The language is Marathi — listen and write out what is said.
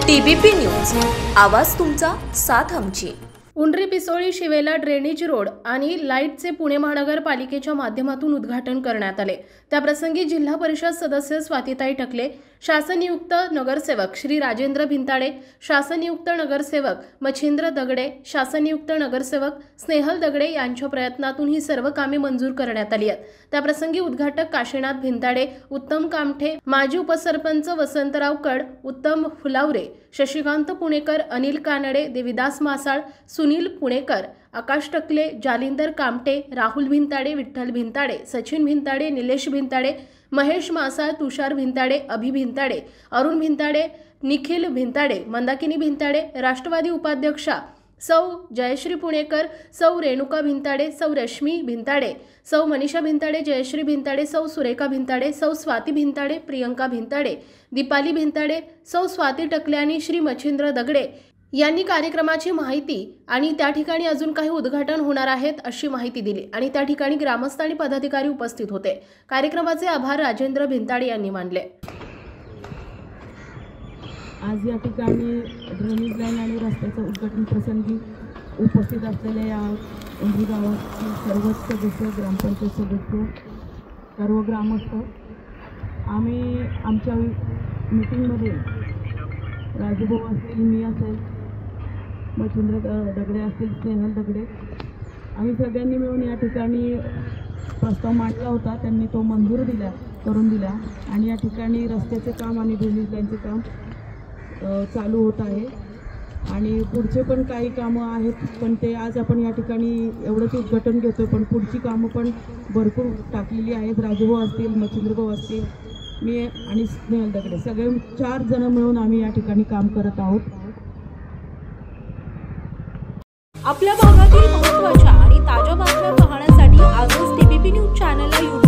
TBP न्यूज, आवाज तुमचा, साथ आमची। उंडरी पिसोळी शिवेला ड्रेनेज रोड आणि लाईटचे पुणे महानगरपालिकेच्या माध्यमातून उद्घाटन करण्यात आले। त्याप्रसंगी जिल्हा परिषद सदस्य स्वातीताई टकले, शासननियुक्त नगरसेवक श्री राजेंद्र भिंताडे, शासननियुक्त नगरसेवक मच्छिंद्र दगडे, शासननियुक्त नगरसेवक स्नेहल दगडे यांच्या प्रयत्नातून ही सर्व कामे मंजूर करण्यात आली आहेत। त्याप्रसंगी उद्घाटक काशीनाथ भिंताडे, उत्तम कामठे, माजी उपसरपंच वसंतराव कड, उत्तम फुलावरे, शशिकांत पुणेकर, अनिल कानडे, देविदास मासाळ, सुनील पुणेकर, आकाश टकले, जालिंदर कामटे, राहुल भिंताडे, विठ्ठल भिंताडे, सचिन भिंताडे, निलेश भिंताडे, महेश मासाळ, तुषार भिंताडे, अभि भिंताडे, अरुण भिंताडे, निखिल भिंताडे, मंदाकिनी भिंताडे, राष्ट्रवादी उपाध्यक्षा सौ जयश्री पुणेकर, सौ रेणुका भिंताडे, सौ रश्मी भिंताडे, सौ मनीषा भिंताडे, जयश्री भिंताडे, सौ सुरेखा भिंताडे, सौ स्वाती भिंताडे, प्रियंका भिंताडे, दीपाली भिंताडे, सौ स्वाती टकले आणि श्री मच्छिंद्र दगडे यांनी कार्यक्रमाची माहिती आणि त्या ठिकाणी अजून काही उद्घाटन होणार आहेत अशी माहिती दिली आणि त्या ठिकाणी ग्रामस्थ आणि पदाधिकारी उपस्थित होते। कार्यक्रमाचे आभार राजेंद्र भिंताडे यांनी मानले। आज या ठिकाणी ड्रेनेज लाईन आणि रस्त्याच्या उद्घाटन प्रसंगी उपस्थित असलेल्या या उंडरी गावातील सर्वच सदस्य, ग्रामपंचायत सदस्य, सर्व ग्रामस्थ, आम्ही आमच्या मीटिंगमध्ये राजूभाऊ असतील, मी असेल, मच्छिंद्र दगडे असतील, स्नेहल दगडे, आम्ही सगळ्यांनी मिळून या ठिकाणी प्रस्ताव मांडला होता। त्यांनी तो मंजूर करून दिला आणि या ठिकाणी रस्त्याचे काम आणि ड्रेनेज लाईनचे काम चालू होत आहे आणि पुढचे पण काही कामं आहेत, पण ते आज आपण या ठिकाणी एवढंच उद्घाटन घेतो, पण पुढची कामं पण भरपूर टाकलेली आहेत। राजूभाऊ असतील, मच्छिंद्रभाऊ असतील, मी आणि स्नेहल दगडे, सगळे 4 जण मिळून आम्ही या ठिकाणी काम करत आहोत। आपल्या भागातील महत्त्वाच्या आणि ताज्या बातम्या पाहण्यासाठी आजच TBP न्यूज चॅनलला